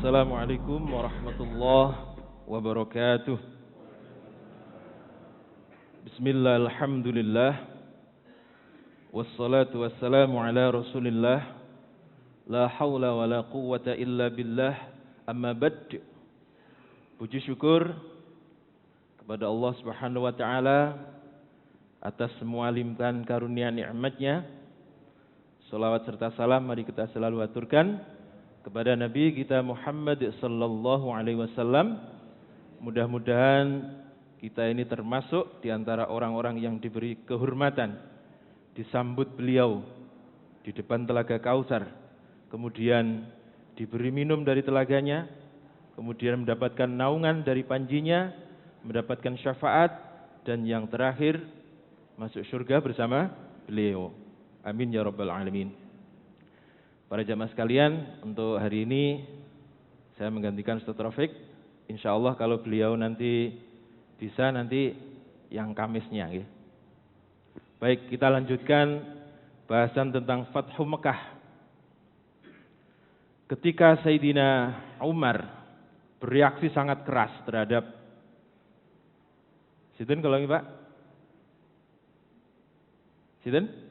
Assalamualaikum warahmatullahi wabarakatuh. Bismillah, alhamdulillah. Wassalatu wassalamu ala rasulillah. La hawla wa la quwwata illa billah. Amma bad. Puji syukur kepada Allah subhanahu wa ta'ala atas semua limpahan karunia nikmatnya. Salawat serta salam mari kita selalu aturkan kepada Nabi kita Muhammad sallallahu alaihi wasallam. Mudah-mudahan kita ini termasuk di antara orang-orang yang diberi kehormatan disambut beliau di depan telaga Kautsar, kemudian diberi minum dari telaganya, kemudian mendapatkan naungan dari panjinya, mendapatkan syafaat, dan yang terakhir masuk surga bersama beliau. Amin ya rabbal alamin. Para jamaah sekalian, untuk hari ini saya menggantikan Ustaz Rafiq. Insyaallah kalau beliau nanti bisa, nanti yang Kamisnya ya. Baik, kita lanjutkan bahasan tentang Fathu Mekah. Ketika Sayyidina Umar bereaksi sangat keras terhadap Sinten kalau ini Pak? Sinten?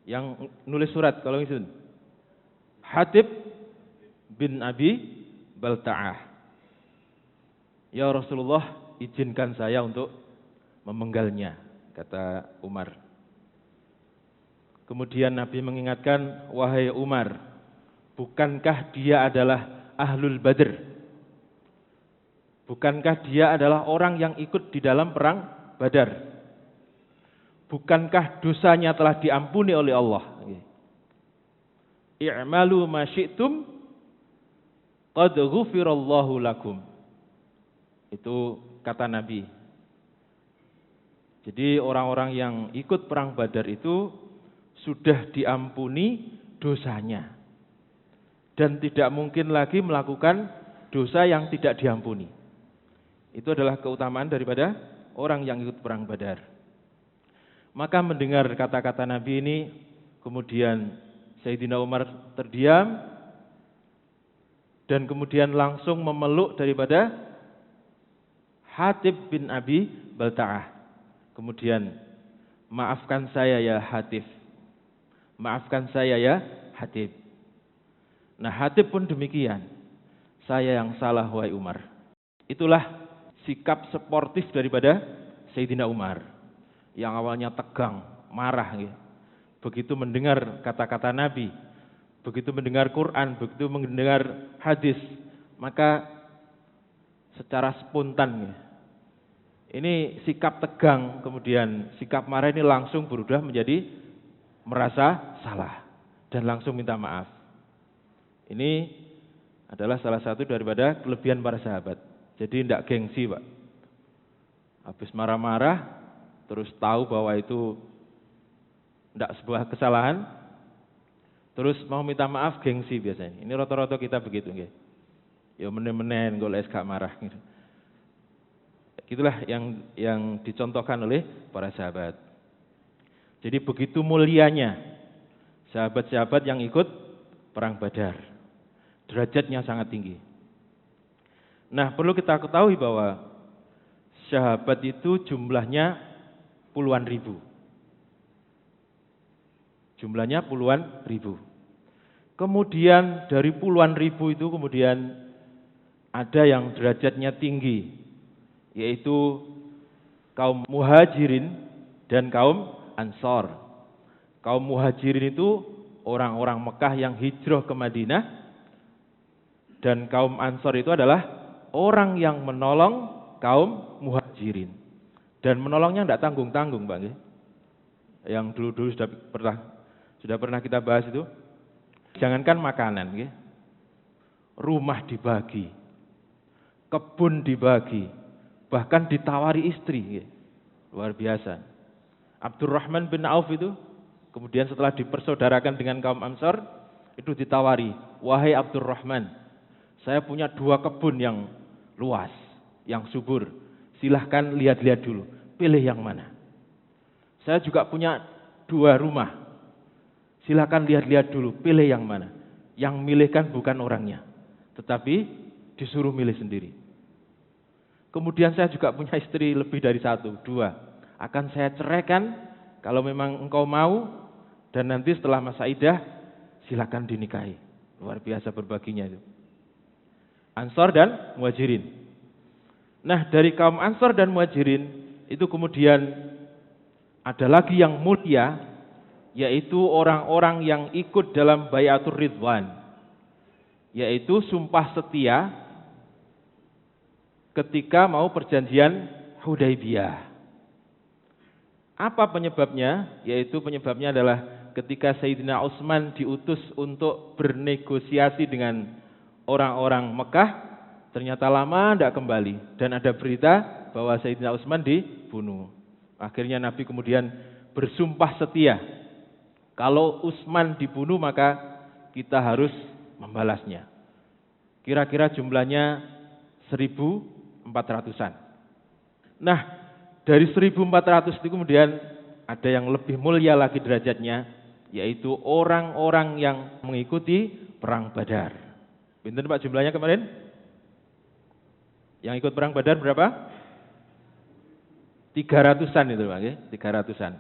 Yang nulis surat kalau itu Hatib bin Abi Balta'ah. Ya Rasulullah, izinkan saya untuk memenggalnya, kata Umar. Kemudian Nabi mengingatkan, wahai Umar, bukankah dia adalah Ahlul Badr? Bukankah dia adalah orang yang ikut di dalam perang Badar? Bukankah dosanya telah diampuni oleh Allah? I'malu ma syi'tum qad ghufirallahu lakum. Itu kata Nabi. Jadi orang-orang yang ikut perang Badar itu sudah diampuni dosanya. Dan tidak mungkin lagi melakukan dosa yang tidak diampuni. Itu adalah keutamaan daripada orang yang ikut perang Badar. Maka mendengar kata-kata Nabi ini, kemudian Sayyidina Umar terdiam dan kemudian langsung memeluk daripada Hatib bin Abi Balta'ah. Kemudian, maafkan saya ya Hatib, maafkan saya ya Hatib. Nah, Hatib pun demikian, saya yang salah wahai Umar. Itulah sikap sportif daripada Sayyidina Umar. Yang awalnya tegang, marah gitu. Begitu mendengar kata-kata Nabi, begitu mendengar Quran, begitu mendengar hadis, maka secara spontan gitu. Ini sikap tegang, kemudian sikap marah ini langsung berubah menjadi merasa salah dan langsung minta maaf. Ini adalah salah satu daripada kelebihan para sahabat. Jadi tidak gengsi, Pak. Habis marah-marah terus tahu bahwa itu tidak sebuah kesalahan, terus mau minta maaf, gengsi biasanya. Ini rata-rata kita begitu, nggih. Ya menen-menen golek gak marah gitu. Itulah yang dicontohkan oleh para sahabat. Jadi begitu mulianya sahabat-sahabat yang ikut perang Badar. Derajatnya sangat tinggi. Nah, perlu kita ketahui bahwa sahabat itu jumlahnya puluhan ribu. Jumlahnya puluhan ribu. Kemudian dari puluhan ribu itu kemudian ada yang derajatnya tinggi, yaitu kaum muhajirin dan kaum ansor. Kaum muhajirin itu orang-orang Mekah yang hijrah ke Madinah, dan kaum ansor itu adalah orang yang menolong kaum muhajirin. Dan menolongnya tidak tanggung-tanggung, Pak. Yang dulu-dulu sudah pernah kita bahas itu. Jangankan makanan, rumah dibagi, kebun dibagi, bahkan ditawari istri. Luar biasa. Abdurrahman bin Auf itu, kemudian setelah dipersaudarakan dengan kaum Ansor, itu ditawari, wahai Abdurrahman, saya punya 2 kebun yang luas, yang subur. Silahkan lihat-lihat dulu, pilih yang mana. Saya juga punya 2 rumah. Silahkan lihat-lihat dulu, pilih yang mana. Yang milihkan bukan orangnya, tetapi disuruh milih sendiri. Kemudian saya juga punya istri lebih dari 1, 2. Akan saya ceraikan kalau memang engkau mau, dan nanti setelah masa iddah silakan dinikahi. Luar biasa berbaginya itu. Ansor dan Muhajirin. Nah, dari kaum Ansor dan Muhajirin itu kemudian ada lagi yang mulia, yaitu orang-orang yang ikut dalam Bai'atur Ridwan, yaitu sumpah setia ketika mau perjanjian Hudaibiyah. Apa penyebabnya? Yaitu penyebabnya adalah ketika Sayyidina Utsman diutus untuk bernegosiasi dengan orang-orang Mekah, ternyata lama tidak kembali, dan ada berita bahwa Sayyidina Utsman dibunuh. Akhirnya Nabi kemudian bersumpah setia, kalau Utsman dibunuh maka kita harus membalasnya. Kira-kira jumlahnya 1.400-an. Nah, dari 1.400 itu kemudian ada yang lebih mulia lagi derajatnya, yaitu orang-orang yang mengikuti perang Badar. Pinten Pak jumlahnya kemarin? Yang ikut perang Badar berapa? 300-an itu Pak, 300-an.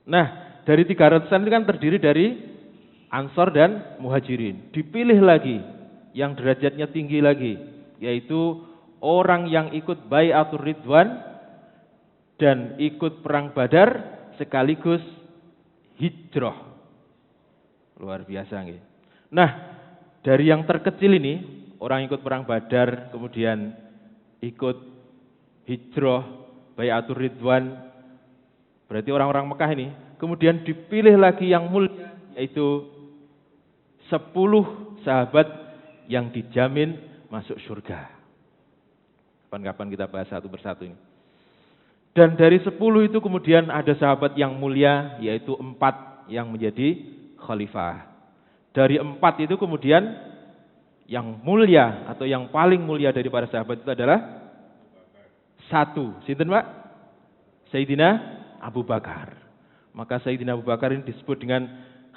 Nah, dari 300-an itu kan terdiri dari Ansor dan Muhajirin. Dipilih lagi yang derajatnya tinggi lagi, yaitu orang yang ikut Bai'atur Ridwan dan ikut perang Badar sekaligus hijrah. Luar biasa nggih. Nah, dari yang terkecil ini, orang ikut perang Badar, kemudian ikut hijrah, Bai'atur Ridwan, berarti orang-orang Mekah ini, kemudian dipilih lagi yang mulia, yaitu 10 sahabat yang dijamin masuk surga. Kapan-kapan kita bahas satu persatu ini. Dan dari 10 itu kemudian ada sahabat yang mulia, yaitu 4 yang menjadi khalifah. Dari 4 itu kemudian yang mulia atau yang paling mulia dari para sahabat itu adalah 1. Sinten Pak? Sayyidina Abu Bakar. Maka Sayyidina Abu Bakar ini disebut dengan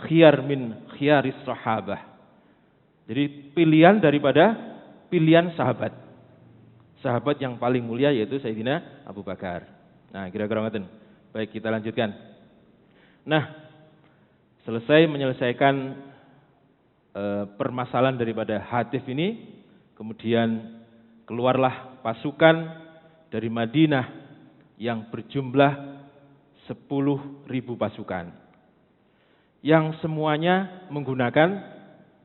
khiyar min khiyaris sahabah. Jadi pilihan daripada pilihan sahabat. Sahabat yang paling mulia yaitu Sayyidina Abu Bakar. Nah, kira-kira ngoten. Baik, kita lanjutkan. Nah, selesai menyelesaikan permasalahan daripada hadis ini, kemudian keluarlah pasukan dari Madinah yang berjumlah 10.000 pasukan, yang semuanya menggunakan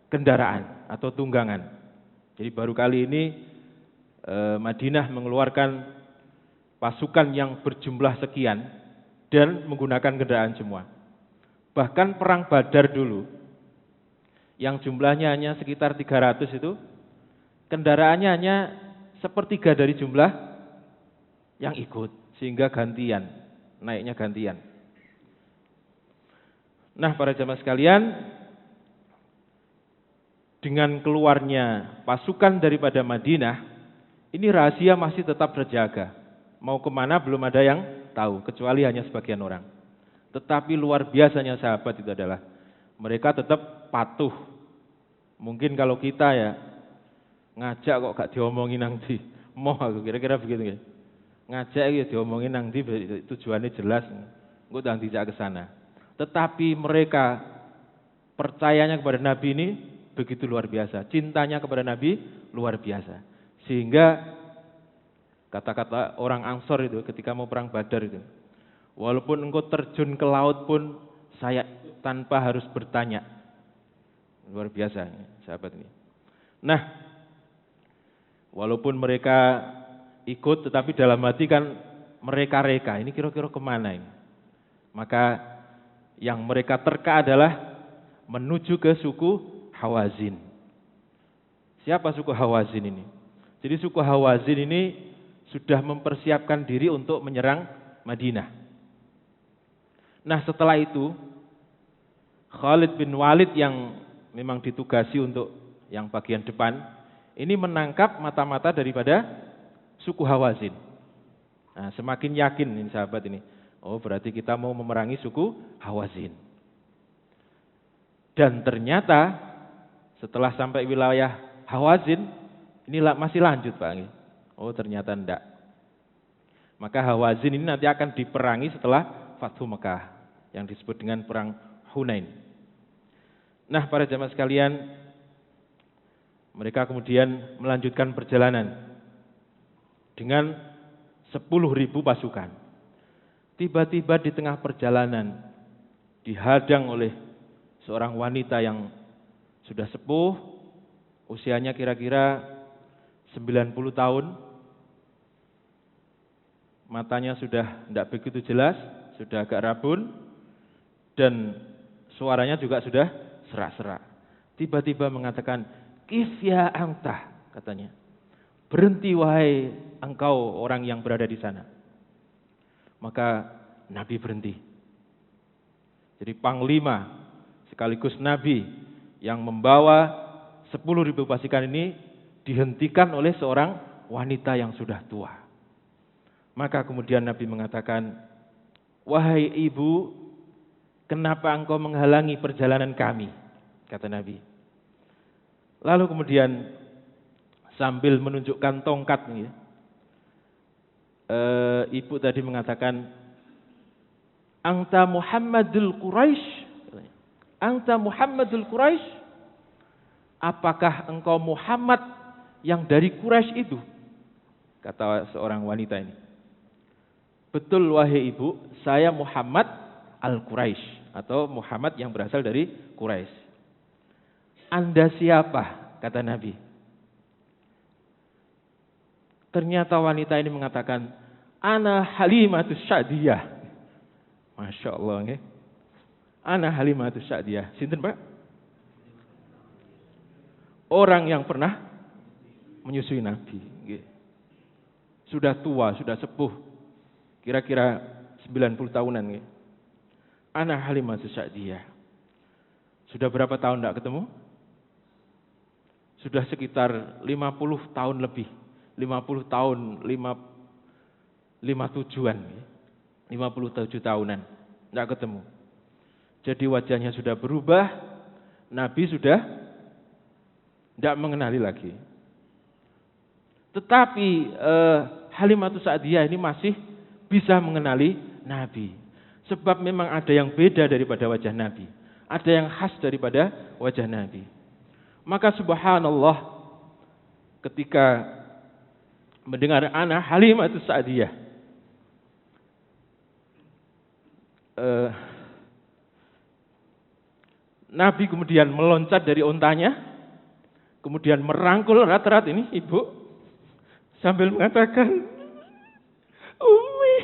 kendaraan atau tunggangan. Jadi baru kali ini Madinah mengeluarkan pasukan yang berjumlah sekian dan menggunakan kendaraan semua. Bahkan perang Badar dulu, yang jumlahnya hanya sekitar 300 itu, kendaraannya hanya 1/3 dari jumlah yang ikut, sehingga gantian, naiknya gantian. Nah, para jamaah sekalian, dengan keluarnya pasukan daripada Madinah, ini rahasia masih tetap terjaga. Mau kemana belum ada yang tahu, kecuali hanya sebagian orang. Tetapi luar biasanya sahabat itu adalah mereka tetap patuh. Mungkin kalau kita ya ngajak kok gak diomongin nanti, mau aku kira-kira begitu ya. Ngajak ya diomongin nanti, tujuannya jelas, engko ndang dijak ke sana. Tetapi mereka percayanya kepada Nabi ini begitu luar biasa, cintanya kepada Nabi luar biasa. Sehingga kata-kata orang Ansor itu ketika mau perang Badar itu, walaupun engkau terjun ke laut pun saya tanpa harus bertanya. Luar biasa sahabat ini. Nah, walaupun mereka ikut, tetapi dalam hati kan mereka-reka, ini kira-kira kemana ini? Maka yang mereka terka adalah menuju ke suku Hawazin. Siapa suku Hawazin ini? Jadi suku Hawazin ini sudah mempersiapkan diri untuk menyerang Madinah. Nah, setelah itu Khalid bin Walid yang memang ditugasi untuk yang bagian depan, ini menangkap mata-mata daripada suku Hawazin. Nah, semakin yakin ini sahabat ini, oh berarti kita mau memerangi suku Hawazin. Dan ternyata setelah sampai wilayah Hawazin ini masih lanjut Pak. Oh ternyata enggak. Maka Hawazin ini nanti akan diperangi setelah Fathu Mekah yang disebut dengan perang Hunain. Nah para jamaah sekalian, mereka kemudian melanjutkan perjalanan dengan 10.000 pasukan. Tiba-tiba di tengah perjalanan dihadang oleh seorang wanita yang sudah sepuh, usianya kira-kira 90 tahun, matanya sudah tidak begitu jelas, sudah agak rabun, dan suaranya juga sudah serak-serak. Tiba-tiba mengatakan, "Kif ya anta," katanya. "Berhenti wahai engkau orang yang berada di sana." Maka Nabi berhenti. Jadi panglima sekaligus Nabi yang membawa 10.000 pasukan ini dihentikan oleh seorang wanita yang sudah tua. Maka kemudian Nabi mengatakan, "Wahai ibu, kenapa engkau menghalangi perjalanan kami?" kata Nabi. Lalu kemudian sambil menunjukkan tongkat, ibu tadi mengatakan, "Anta Muhammadul Quraisy." "Anta Muhammadul Quraisy?" Apakah engkau Muhammad yang dari Quraisy itu? Kata seorang wanita ini. "Betul wahai ibu, saya Muhammad al-Quraisy," atau Muhammad yang berasal dari Quraisy. "Anda siapa?" kata Nabi. Ternyata wanita ini mengatakan, "Ana Halimatus Sa'diyah." Masya Allah. Ana Halimatus Sa'diyah. Sinten Pak? Orang yang pernah menyusui Nabi. Sudah tua, sudah sepuh. Kira-kira 90 tahunan. Ana Halimatus Sa'diyah. Sudah berapa tahun tidak ketemu? Sudah sekitar 50 tahun lebih. 50 tahun, 57-an. 57 tahunan. Tidak ketemu. Jadi wajahnya sudah berubah. Nabi sudah tidak mengenali lagi. Tetapi Halimatus Sa'diyah ini masih bisa mengenali Nabi. Sebab memang ada yang beda daripada wajah Nabi. Ada yang khas daripada wajah Nabi. Maka subhanallah, ketika mendengar ana Halimatus Sa'diyah, Nabi kemudian meloncat dari ontanya, kemudian merangkul erat-erat ini ibu, sambil mengatakan, "Ummi,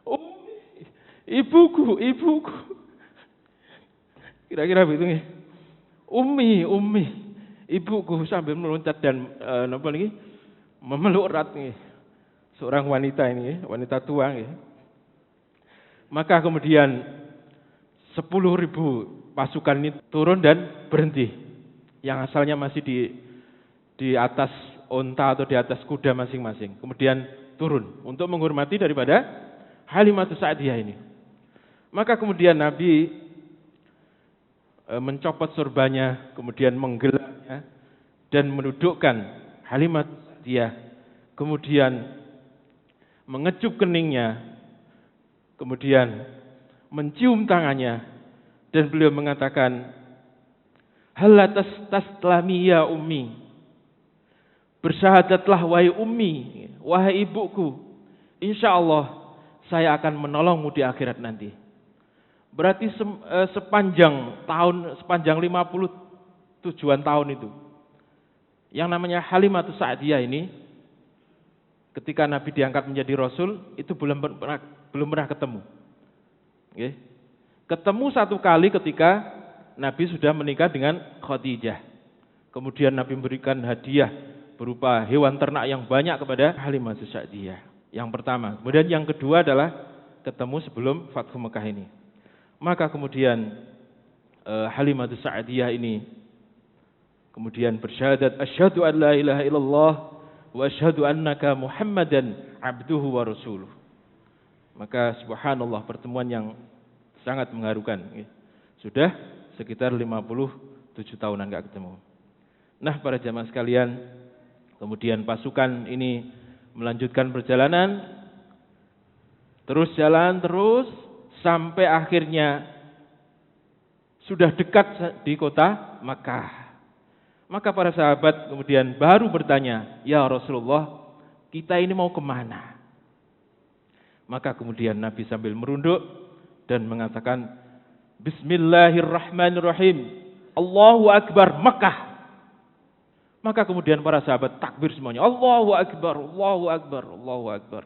Ummi, ibuku, ibuku." Kira-kira begitu. "Ummi, Ummi, ibuku," sambil meloncat dan memeluk erat seorang wanita ini, wanita tua. Maka kemudian 10.000 pasukan ini turun dan berhenti. Yang asalnya masih di atas onta atau di atas kuda masing-masing. Kemudian turun untuk menghormati daripada Halimatus Sa'diyah ini. Maka kemudian Nabi mencopot sorbannya, kemudian menggelarnya dan menundukkan Halimatus Sa'diyah. Kemudian mengecup keningnya, kemudian mencium tangannya, dan beliau mengatakan, "Halla taslami ya ummi." Bersyahadatlah wahai ummi, wahai ibuku. Insyaallah saya akan menolongmu di akhirat nanti. Berarti sepanjang 57 tahun itu, yang namanya Halimatus Sa'diyah ini, ketika Nabi diangkat menjadi Rasul, itu belum pernah ketemu. Ketemu satu kali ketika Nabi sudah menikah dengan Khadijah. Kemudian Nabi memberikan hadiah berupa hewan ternak yang banyak kepada Halimatus Sa'diyah. Yang pertama. Kemudian yang kedua adalah ketemu sebelum Fathu Mekah ini. Maka kemudian Halimatus Sa'diyah ini kemudian bersyahadat, "Asyhadu an la ilaha illallah wa asyhadu annaka Muhammadan abduhu wa rasuluh." Maka subhanallah, pertemuan yang sangat mengharukan. Sudah sekitar 57 tahunan nggak ketemu. Nah, para jamaah sekalian, kemudian pasukan ini melanjutkan perjalanan, terus jalan terus sampai akhirnya sudah dekat di kota Makkah. Maka para sahabat kemudian baru bertanya, "Ya Rasulullah, kita ini mau kemana?" Maka kemudian Nabi sambil merunduk dan mengatakan, "Bismillahirrahmanirrahim, Allahu Akbar, Makkah." Maka kemudian para sahabat takbir semuanya, "Allahu Akbar, Allahu Akbar, Allahu Akbar."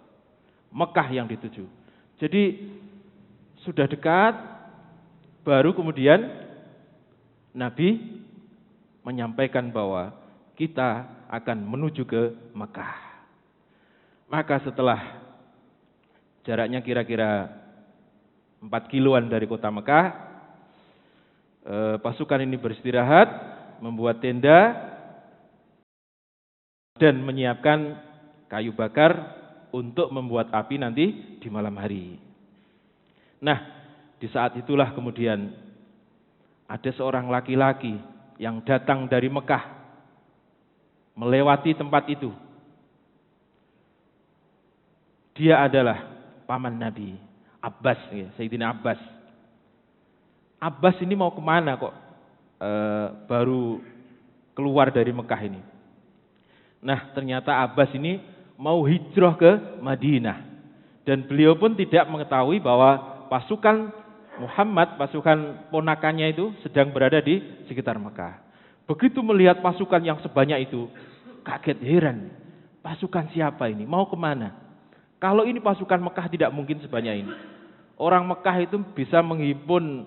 Makkah yang dituju. Jadi sudah dekat, baru kemudian Nabi menyampaikan bahwa kita akan menuju ke Mekah. Maka setelah jaraknya kira-kira 4 kiloan dari kota Mekah, pasukan ini beristirahat, membuat tenda, dan menyiapkan kayu bakar untuk membuat api nanti di malam hari. Nah, di saat itulah kemudian ada seorang laki-laki yang datang dari Mekah, melewati tempat itu. Dia adalah paman Nabi, Abbas, ya, Sayyidina Abbas. Abbas ini mau kemana kok baru keluar dari Mekah ini? Nah, ternyata Abbas ini mau hijrah ke Madinah. Dan beliau pun tidak mengetahui bahwa pasukan Muhammad, pasukan ponakannya itu sedang berada di sekitar Mekah. Begitu melihat pasukan yang sebanyak itu, kaget heran. Pasukan siapa ini? Mau kemana? Kalau ini pasukan Mekah tidak mungkin sebanyak ini. Orang Mekah itu bisa menghimpun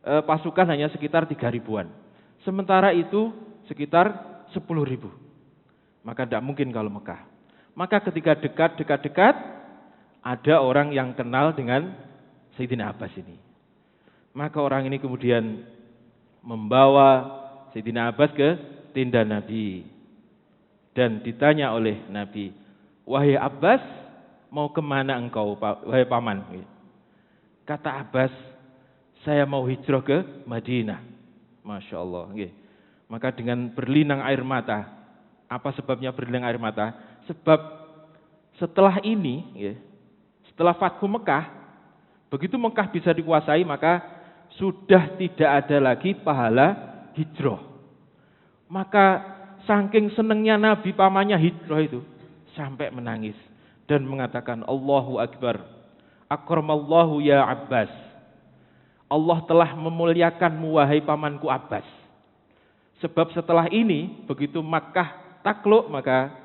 pasukan hanya sekitar 3 ribuan. Sementara itu sekitar 10 ribu. Maka tidak mungkin kalau Mekah. Maka ketika dekat, ada orang yang kenal dengan Sayyidina Abbas ini. Maka orang ini kemudian membawa Sayyidina Abbas ke tenda Nabi. Dan ditanya oleh Nabi, "Wahai Abbas, mau kemana engkau, wahai paman?" Kata Abbas, "Saya mau hijrah ke Madinah." Masya Allah. Maka dengan berlinang air mata. Apa sebabnya berlinang air mata? Sebab setelah ini, setelah Fathu Mekah, begitu Mekah bisa dikuasai, maka sudah tidak ada lagi pahala hijrah. Maka saking senengnya Nabi pamannya hijrah itu, sampai menangis dan mengatakan, "Allahu Akbar, akramallahu ya Abbas." Allah telah memuliakanmu wahai pamanku Abbas. Sebab setelah ini, begitu Makkah takluk, maka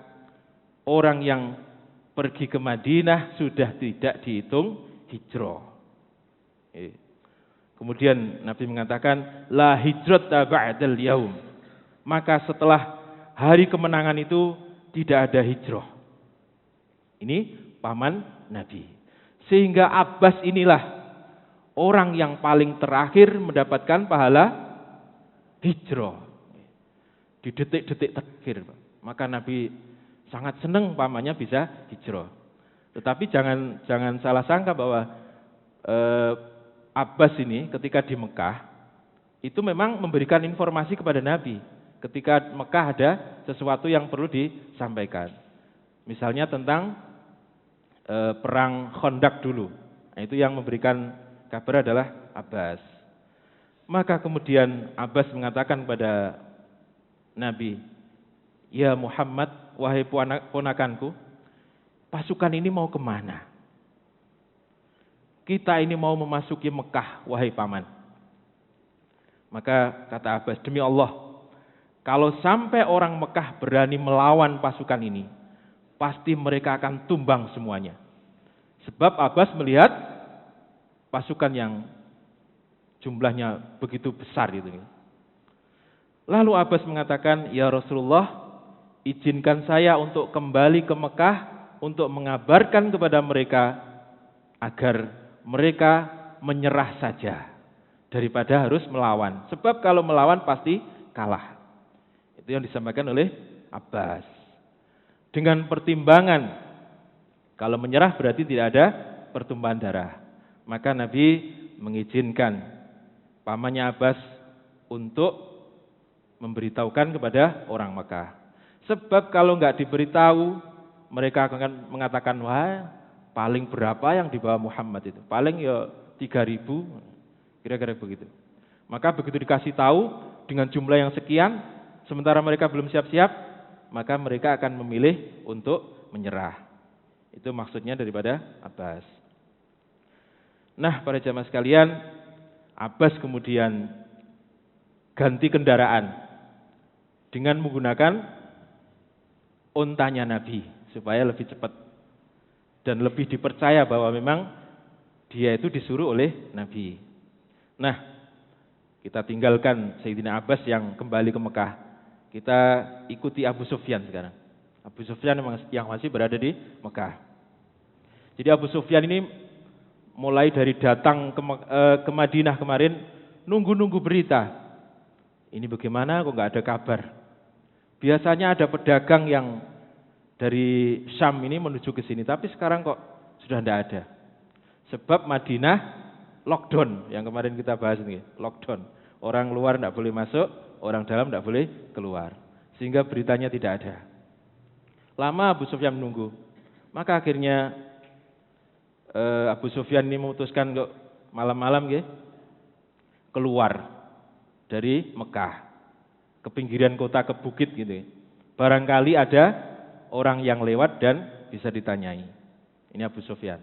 orang yang pergi ke Madinah sudah tidak dihitung hijrah. Kemudian Nabi mengatakan, "La hijrata ba'dal yaum." Maka setelah hari kemenangan itu tidak ada hijrah. Ini paman Nabi. Sehingga Abbas inilah orang yang paling terakhir mendapatkan pahala hijrah. Di detik-detik terakhir. Maka Nabi sangat senang pamannya bisa hijrah. Tetapi jangan salah sangka bahwa Abbas ini ketika di Mekah itu memang memberikan informasi kepada Nabi ketika Mekah ada sesuatu yang perlu disampaikan. Misalnya tentang perang Khandaq dulu. Nah, itu yang memberikan kabar adalah Abbas. Maka kemudian Abbas mengatakan kepada Nabi, "Ya Muhammad, wahai ponakanku, pasukan ini mau kemana? Kita ini mau memasuki Mekah, wahai paman." Maka kata Abbas, "Demi Allah, kalau sampai orang Mekah berani melawan pasukan ini, pasti mereka akan tumbang semuanya." Sebab Abbas melihat pasukan yang jumlahnya begitu besar itu. Lalu Abbas mengatakan, "Ya Rasulullah, izinkan saya untuk kembali ke Mekah untuk mengabarkan kepada mereka agar mereka menyerah saja daripada harus melawan. Sebab kalau melawan pasti kalah." Itu yang disampaikan oleh Abbas. Dengan pertimbangan kalau menyerah berarti tidak ada pertumpahan darah. Maka Nabi mengizinkan pamannya Abbas untuk memberitahukan kepada orang Mekah. Sebab kalau nggak diberitahu, mereka akan mengatakan, wah paling berapa yang dibawa Muhammad itu? Paling ya 3.000, kira-kira begitu. Maka begitu dikasih tahu dengan jumlah yang sekian, sementara mereka belum siap-siap, maka mereka akan memilih untuk menyerah. Itu maksudnya daripada Abbas. Nah, para jamaah sekalian, Abbas kemudian ganti kendaraan dengan menggunakan ontanya Nabi supaya lebih cepat dan lebih dipercaya bahwa memang dia itu disuruh oleh Nabi. Nah, kita tinggalkan Sayyidina Abbas yang kembali ke Mekah. Kita ikuti Abu Sufyan sekarang. Abu Sufyan yang masih berada di Mekah. Jadi Abu Sufyan ini mulai dari datang ke Madinah kemarin nunggu-nunggu berita. Ini bagaimana kok nggak ada kabar? Biasanya ada pedagang yang dari Syam ini menuju ke sini, tapi sekarang kok sudah tidak ada. Sebab Madinah lockdown, yang kemarin kita bahas ini, lockdown. Orang luar tidak boleh masuk, orang dalam tidak boleh keluar. Sehingga beritanya tidak ada. Lama Abu Sufyan menunggu. Maka akhirnya Abu Sufyan ini memutuskan untuk malam-malam keluar dari Mekah ke pinggiran kota, ke bukit gitu. Barangkali ada orang yang lewat dan bisa ditanyai. Ini Abu Sufyan.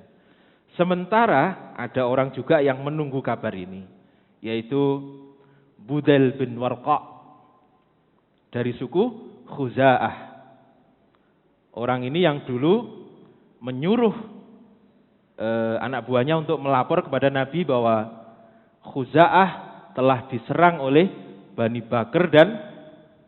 Sementara ada orang juga yang menunggu kabar ini, yaitu Budail bin Warqa dari suku Khuza'ah. Orang ini yang dulu menyuruh anak buahnya untuk melapor kepada Nabi bahwa Khuza'ah telah diserang oleh Bani Bakr dan